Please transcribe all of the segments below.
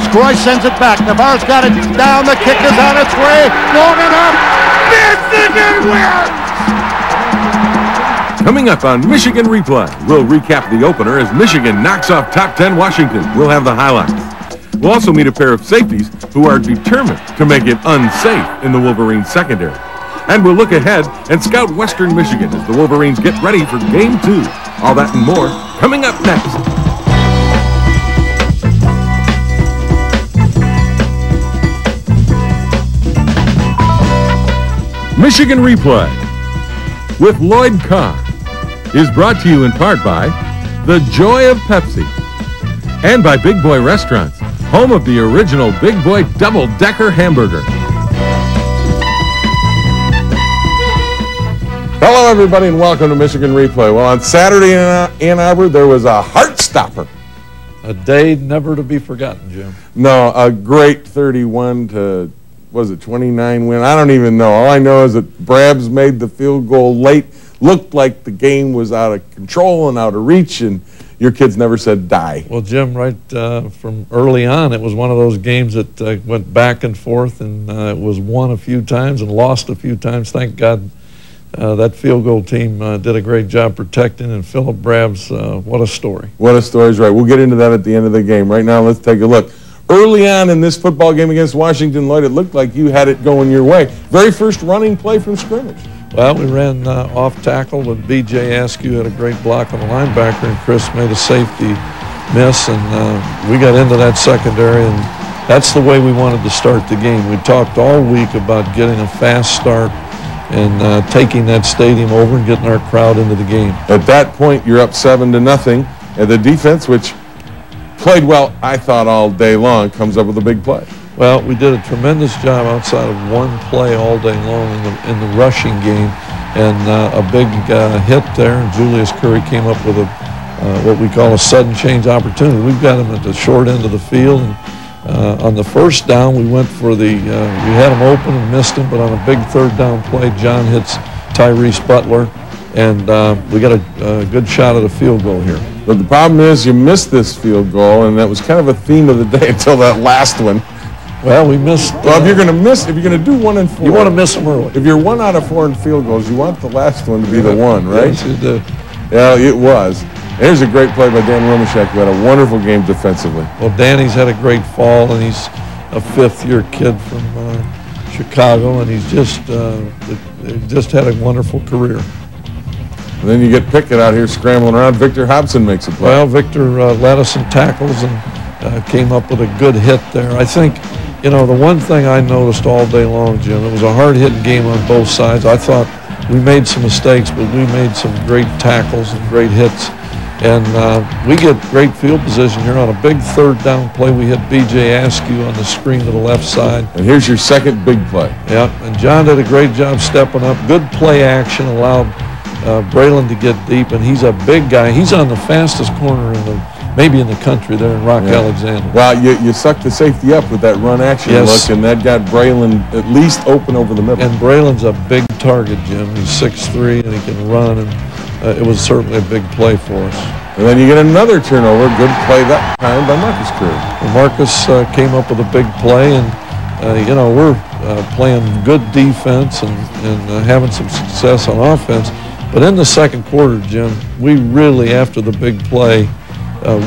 Stroy sends it back. Navarro's got it down. The kick is on its way. Long enough. Michigan wins! Coming up on Michigan Replay, we'll recap the opener as Michigan knocks off top 10 Washington. We'll have the highlights. We'll also meet a pair of safeties who are determined to make it unsafe in the Wolverines secondary. And we'll look ahead and scout Western Michigan as the Wolverines get ready for Game 2. All that and more coming up next. Michigan Replay with Lloyd Carr is brought to you in part by The Joy of Pepsi and by Big Boy Restaurants, home of the original Big Boy Double-Decker Hamburger. Hello, everybody, and welcome to Michigan Replay. Well, on Saturday in Ann Arbor, there was a heart-stopper. A day never to be forgotten, Jim. No, a great 31 to, was it 29 win? I don't even know. All I know is that Brabs made the field goal late. Looked like the game was out of control and out of reach, and your kids never said die. Well, Jim, right from early on, it was one of those games that went back and forth, and it was won a few times and lost a few times. Thank God that field goal team did a great job protecting, and Philip Brabs, what a story. What a story's right. We'll get into that at the end of the game. Right now, let's take a look. Early on in this football game against Washington, Lloyd, it looked like you had it going your way. Very first running play from scrimmage. Well, we ran off tackle, but B.J. Askew had a great block on the linebacker, and Chris made a safety miss, and we got into that secondary, and that's the way we wanted to start the game. We talked all week about getting a fast start and taking that stadium over and getting our crowd into the game. At that point, you're up 7-0, and the defense, which played well, I thought, all day long, comes up with a big play. Well, we did a tremendous job outside of one play all day long in the rushing game, and a big hit there. Julius Curry came up with what we call a sudden change opportunity. We've got him at the short end of the field, and on the first down, we went for we had him open and missed him, but on a big third down play, John hits Tyrese Butler, and we got a good shot at a field goal here. But the problem is you missed this field goal, and that was kind of a theme of the day until that last one. Well, we missed. Well, if you're going to do 1 and 4, you want to miss them early. If you're 1 out of 4 in field goals, you want the last one to be the one, right? Yes, you do. Yeah, it was. Here's a great play by Dan Romashek, who had a wonderful game defensively. Well, Danny's had a great fall, and he's a fifth-year kid from Chicago, and he's just had a wonderful career. And then you get Pickett out here scrambling around. Victor Hobson makes a play. Well, Victor led us in tackles and came up with a good hit there. I think, you know, the one thing I noticed all day long, Jim, it was a hard-hitting game on both sides. I thought we made some mistakes, but we made some great tackles and great hits. And we get great field position here on a big third down play. We hit B.J. Askew on the screen to the left side. And here's your second big play. Yeah, and John did a great job stepping up. Good play action, allowed Braylon to get deep, and he's a big guy. He's on the fastest corner maybe in the country there in Rock Alexander. Well, you sucked the safety up with that run action look, and that got Braylon at least open over the middle. And Braylon's a big target, Jim. He's 6'3", and he can run, and it was certainly a big play for us. And then you get another turnover. Good play that time by Marcus Curry. Well, Marcus came up with a big play, and you know, we're playing good defense and having some success on offense. But in the second quarter, Jim, we really, after the big play,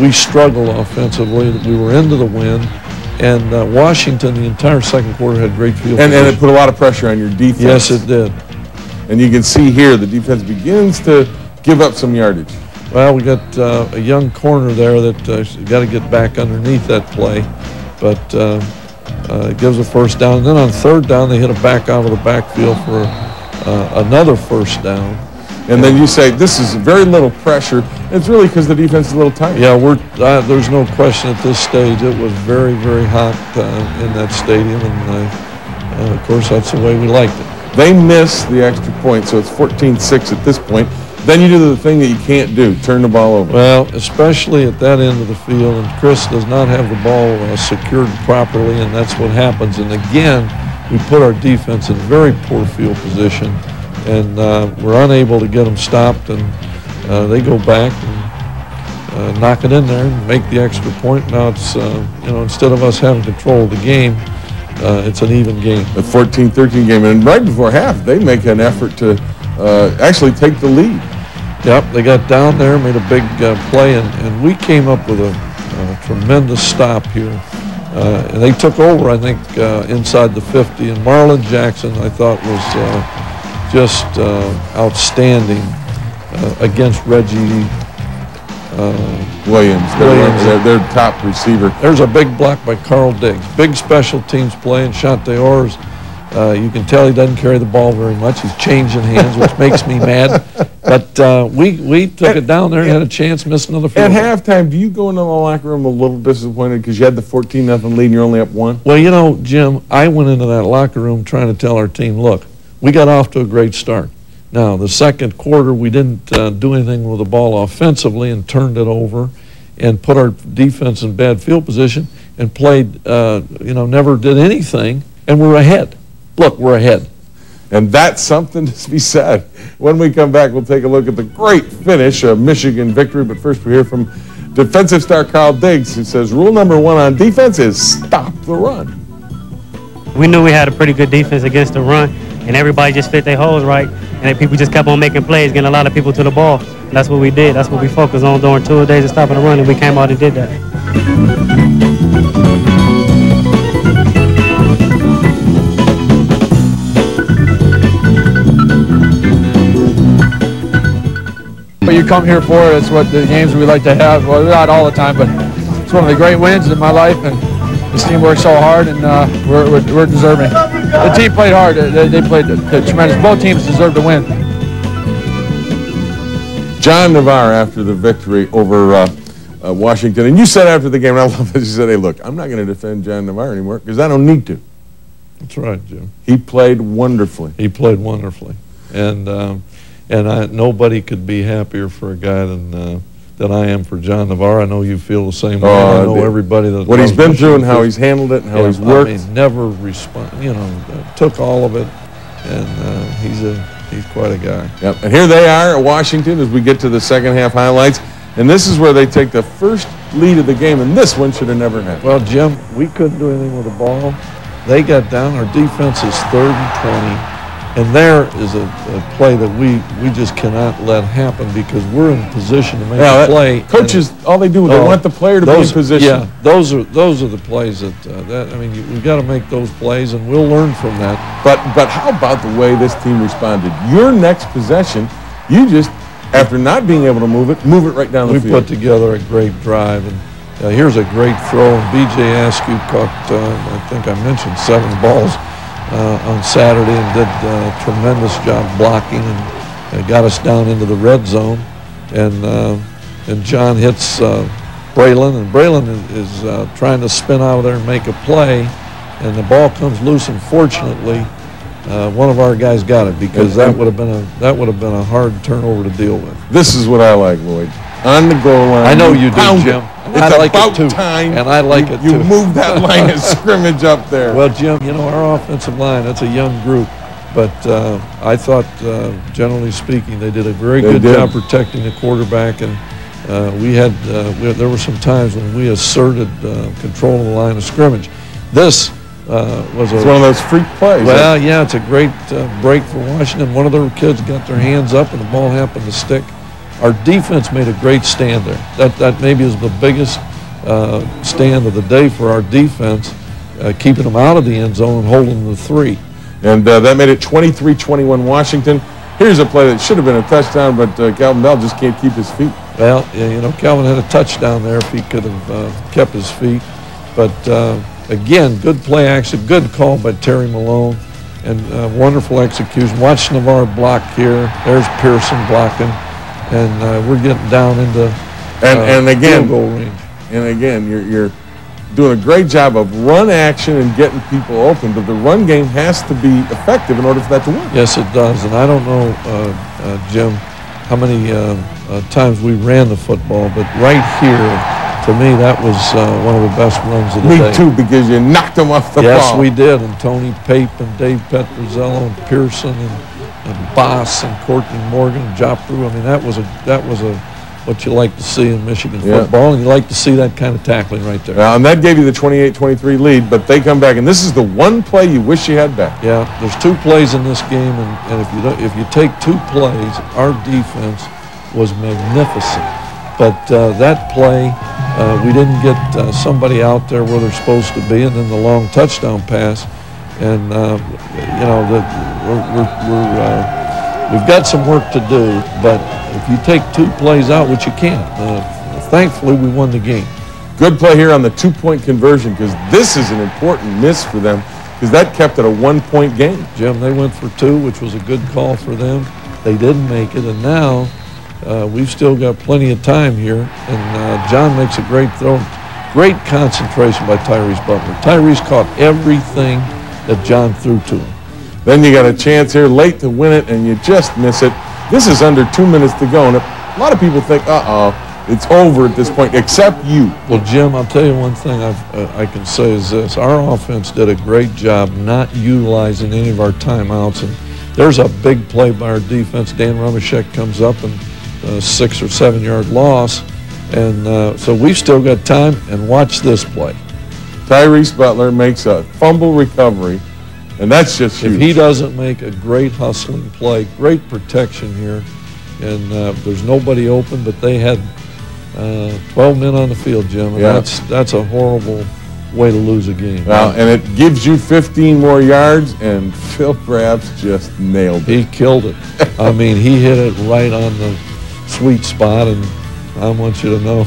we struggled offensively. We were into the wind, and Washington, the entire second quarter, had great field position. And it put a lot of pressure on your defense. Yes, it did. And you can see here the defense begins to give up some yardage. Well, we got a young corner there that got to get back underneath that play, but it gives a first down. And then on third down, they hit a back out of the backfield for another first down. And then you say, this is very little pressure. It's really because the defense is a little tight. Yeah, there's no question at this stage. It was very, very hot in that stadium, and of course, that's the way we liked it. They miss the extra point, so it's 14-6 at this point. Then you do the thing that you can't do, turn the ball over. Well, especially at that end of the field, and Chris does not have the ball secured properly, and that's what happens. And again, we put our defense in very poor field position, and we're unable to get them stopped, and they go back. knock it in there and make the extra point. Now it's, you know, instead of us having control of the game, it's an even game. The 14-13 game, and right before half, they make an effort to actually take the lead. Yep, they got down there, made a big play, and we came up with a tremendous stop here. And they took over, I think, inside the 50. And Marlon Jackson, I thought, was just outstanding against Reggie Williams, their top receiver. There's a big block by Carl Diggs. Big special teams play, and Shante Orr's, you can tell he doesn't carry the ball very much. He's changing hands, which makes me mad. But we took it down there and had a chance, missed another field. At halftime, do you go into the locker room a little disappointed because you had the 14-0 lead and you're only up 1? Well, you know, Jim, I went into that locker room trying to tell our team, look, we got off to a great start. Now, the second quarter, we didn't do anything with the ball offensively and turned it over and put our defense in bad field position and played, you know, never did anything, and we're ahead. Look, we're ahead. And that's something to be said. When we come back, we'll take a look at the great finish of Michigan victory. But first, we hear from defensive star Carl Diggs, who says rule number 1 on defense is stop the run. We knew we had a pretty good defense against the run, and everybody just fit their holes right, and people just kept on making plays, getting a lot of people to the ball. And that's what we did. That's what we focused on during 2 days of stopping the run, and we came out and did that. What you come here for is what the games we like to have. Well, not all the time, but it's one of the great wins in my life, and this team worked so hard, and we're deserving. The team played hard. They played tremendous. Both teams deserve to win. John Navarre after the victory over Washington. And you said after the game, and I love this, you said, hey, look, I'm not going to defend John Navarre anymore because I don't need to. That's right, Jim. He played wonderfully. He played wonderfully. And nobody could be happier for a guy than I am for John Navarre. I know you feel the same way. I know everybody that what he's been through and how he's handled it and how he's worked. I mean, never took all of it, and he's quite a guy. Yep. And here they are at Washington as we get to the second half highlights, and this is where they take the first lead of the game, and this one should have never happened. Well, Jim, we couldn't do anything with the ball. They got down. Our defense is 3rd and 20. And there is a play that we just cannot let happen because we're in position to make a play. Coaches, all they do is they want the player to be in position. Yeah, those are the plays that I mean, we've got to make those plays, and we'll learn from that. But how about the way this team responded? Your next possession, you just, after not being able to move it right down the field. We put together a great drive, and here's a great throw. And B.J. Askew caught, I think I mentioned, 7 balls. On Saturday and did a tremendous job blocking and got us down into the red zone. And John hits Braylon, and Braylon is trying to spin out of there and make a play, and the ball comes loose. And fortunately, one of our guys got it because that would have been a hard turnover to deal with. This is what I like, Lloyd. On the goal line. I know you do, Jim. It's about time. And I like it too. You move that line of scrimmage up there. Well, Jim, you know, our offensive line, that's a young group. But I thought, generally speaking, they did a very good job protecting the quarterback. And there were some times when we asserted control of the line of scrimmage. This was one of those freak plays. Well, yeah, it's a great break for Washington. One of their kids got their hands up, and the ball happened to stick. Our defense made a great stand there. That maybe is the biggest stand of the day for our defense, keeping them out of the end zone and holding the 3. And that made it 23-21 Washington. Here's a play that should have been a touchdown, but Calvin Bell just can't keep his feet. Well, you know, Calvin had a touchdown there if he could have kept his feet. But, again, good play action, good call by Terry Malone, and wonderful execution. Watch Navarre block here. There's Pearson blocking. And we're getting down into and again, field goal range. And again, you're doing a great job of run action and getting people open, but the run game has to be effective in order for that to work. Yes, it does. And I don't know, Jim, how many times we ran the football, but right here, to me, that was one of the best runs of the day. Me too, because you knocked them off the ball. Yes, we did. And Tony Pape and Dave Petrozello and Pearson and Boss and Courtney Morgan and Joppru. I mean, that was what you like to see in Michigan football, and you like to see that kind of tackling right there. And that gave you the 28-23 lead, but they come back, and this is the one play you wish you had back. Yeah, there's 2 plays in this game, and if you take 2 plays, our defense was magnificent. But that play, we didn't get somebody out there where they're supposed to be, and then the long touchdown pass, and you know we've got some work to do, but if you take 2 plays out, which you can't, thankfully we won the game. Good play here on the 2-point conversion, because this is an important miss for them, because that kept it a 1-point game. Jim, they went for 2, which was a good call for them. They didn't make it, and now we've still got plenty of time here, and John makes a great throw. Great concentration by Tyrese Butler. Tyrese caught everything that John threw to him. Then you got a chance here late to win it, and you just miss it. This is under 2 minutes to go, and a lot of people think, it's over at this point, except you. Well, Jim, I'll tell you one thing I can say is this. Our offense did a great job not utilizing any of our timeouts, and there's a big play by our defense. Dan Rumashek comes up and 6 or 7 yard loss, and so we've still got time, and watch this play. Tyrese Butler makes a fumble recovery, and that's just huge. If he doesn't make a great hustling play, great protection here, and there's nobody open, but they had 12 men on the field, Jim, and that's a horrible way to lose a game. Well, and it gives you 15 more yards, and Phil Brabs just nailed it. He killed it. I mean, he hit it right on the sweet spot, and I want you to know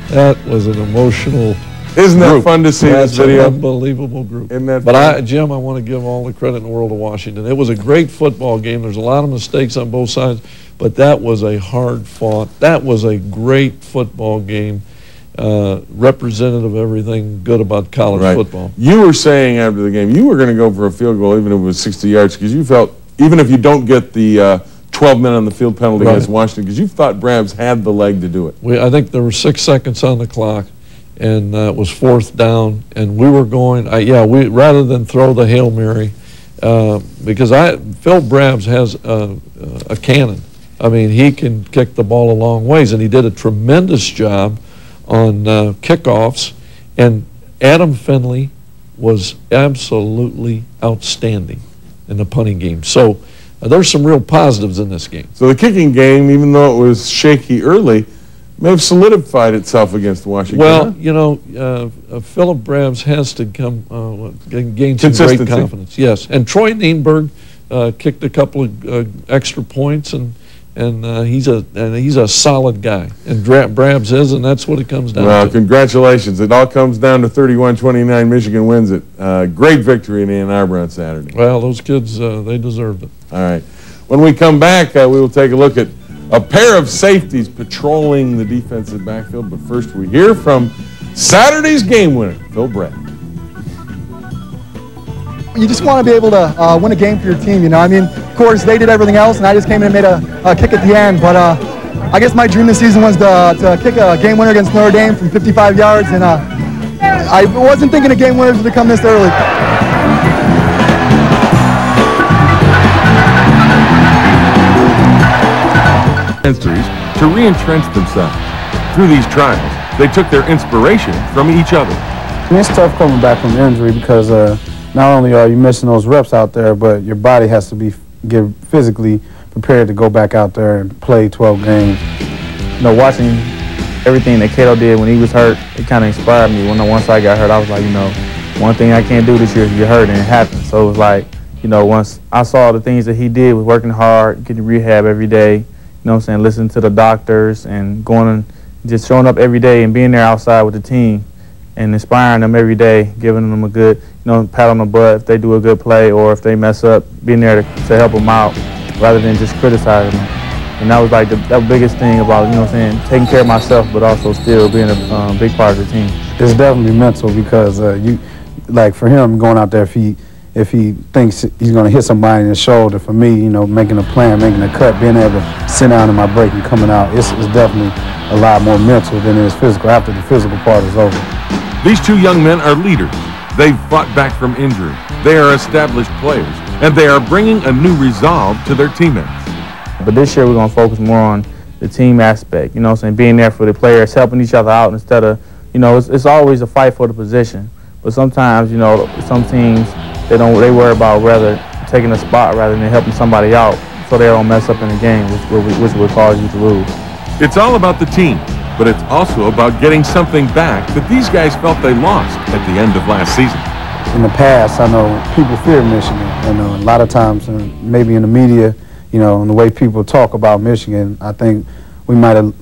that was an emotional Isn't that group. fun to see this video? An unbelievable group. Isn't that but Jim, I want to give all the credit in the world to Washington. It was a great football game. There's a lot of mistakes on both sides, but that was a hard fought. That was a great football game, representative of everything good about college football. You were saying after the game you were going to go for a field goal even if it was 60 yards because you felt, even if you don't get the 12 men on the field penalty against Washington, because you thought Brabs had the leg to do it. I think there were 6 seconds on the clock, and it was 4th down, and we were going, rather than throw the Hail Mary, because Phil Brabs has a cannon. I mean, he can kick the ball a long ways, and he did a tremendous job on kickoffs, and Adam Finley was absolutely outstanding in the punting game. So there's some real positives in this game. So the kicking game, even though it was shaky early, may have solidified itself against Washington. Well, you know, Philip Brabs has to gain some great confidence. Yes, and Troy Nienberg kicked a couple of extra points, and he's a solid guy, and Brabs is, and that's what it comes down to. Well, congratulations! It all comes down to 31-29. Michigan wins it. Great victory in Ann Arbor on Saturday. Well, those kids, they deserved it. All right. When we come back, we will take a look at a pair of safeties patrolling the defensive backfield. But first, we hear from Saturday's game winner, Phil Brabs. You just want to be able to win a game for your team, you know. I mean, of course, they did everything else, and I just came in and made a kick at the end. But I guess my dream this season was to kick a game winner against Notre Dame from 55 yards, and I wasn't thinking a game winners would come this early. To re-entrench themselves. Through these trials, they took their inspiration from each other. I mean, it's tough coming back from injury because not only are you missing those reps out there, but your body has to be physically prepared to go back out there and play 12 games. You know, watching everything that Cato did when he was hurt, it kind of inspired me. Once I got hurt, I was like, you know, one thing I can't do this year is get hurt, and it happened. So it was like, you know, once I saw the things that he did with working hard, getting rehab every day, you know what I'm saying, listening to the doctors and going and just showing up every day and being there outside with the team and inspiring them every day, giving them a good, you know, pat on the butt if they do a good play or if they mess up, being there to help them out rather than just criticizing them. And that was like the biggest thing about, you know what I'm saying, taking care of myself but also still being a big part of the team. It's definitely mental because like for him going out there, if he thinks he's going to hit somebody in the shoulder, for me, you know, making a plan, making a cut, being able to sit down in my break and coming out, it's definitely a lot more mental than it is physical after the physical part is over. These two young men are leaders. They've fought back from injury. They are established players, and they are bringing a new resolve to their teammates. But this year we're going to focus more on the team aspect, you know what I'm saying, being there for the players, helping each other out instead of, you know, it's always a fight for the position. But sometimes, you know, some teams, they worry about taking a spot rather than helping somebody out so they don't mess up in the game, which would cause you to lose. It's all about the team, but it's also about getting something back that these guys felt they lost at the end of last season. In the past, I know people fear Michigan. You know, a lot of times, maybe in the media, you know, and the way people talk about Michigan, I think we might have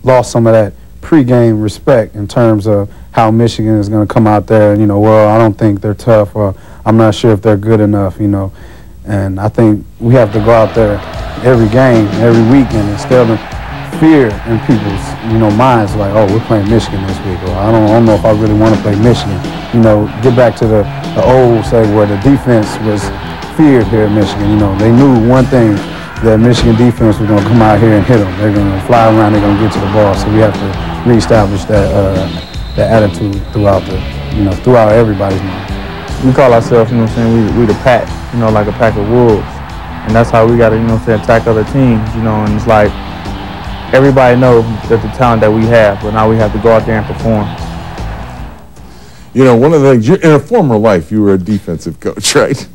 lost some of that pregame respect in terms of how Michigan is going to come out there and, you know, well, I don't think they're tough, or I'm not sure if they're good enough, you know. And I think we have to go out there every game, every week, and instill fear in people's, you know, minds, like, oh, we're playing Michigan this week, or I don't know if I really want to play Michigan. You know, get back to the old, say, where the defense was feared here in Michigan. You know, they knew one thing, that Michigan defense was going to come out here and hit them. They're going to fly around, they're going to get to the ball. So we have to reestablish that attitude throughout everybody's mind. We call ourselves, you know what I'm saying, we the pack, you know, like a pack of wolves. And that's how we got to, you know what I'm saying, attack other teams, you know, and it's like, everybody knows that the talent that we have, but now we have to go out there and perform. You know, one of the things, in a former life, you were a defensive coach, right?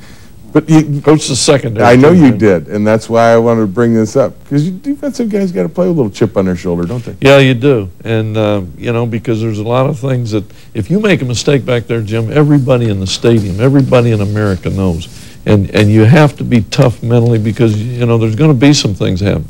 But you coached the secondary. I know you did, and that's why I wanted to bring this up, because you defensive guys got to play with a little chip on their shoulder, don't they? Yeah, you do. And, you know, because there's a lot of things that, if you make a mistake back there, Jim, everybody in the stadium, everybody in America knows. And you have to be tough mentally, because, you know, there's going to be some things happen.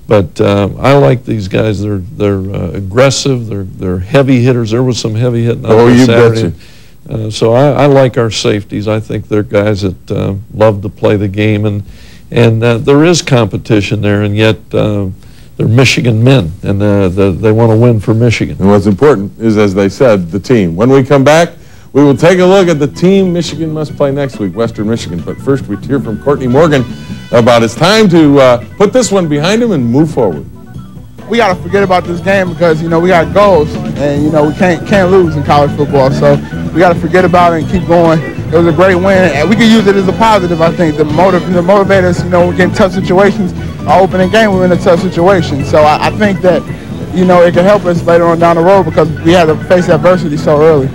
But I like these guys. They're aggressive. They're heavy hitters. There was some heavy hitting on Saturday. Betcha. So I like our safeties. I think they're guys that love to play the game, and there is competition there, and yet they're Michigan men, and they want to win for Michigan. And what's important is, as they said, the team. When we come back, we will take a look at the team Michigan must play next week, Western Michigan. But first, we hear from Courtney Morgan about it's time to put this one behind him and move forward. We got to forget about this game because, you know, we got goals, and, you know, we can't lose in college football. So we got to forget about it and keep going. It was a great win, and we can use it as a positive, I think, to motivate us. You know, we get in tough situations. Our opening game, we're in a tough situation. So I think that, you know, it can help us later on down the road because we had to face adversity so early.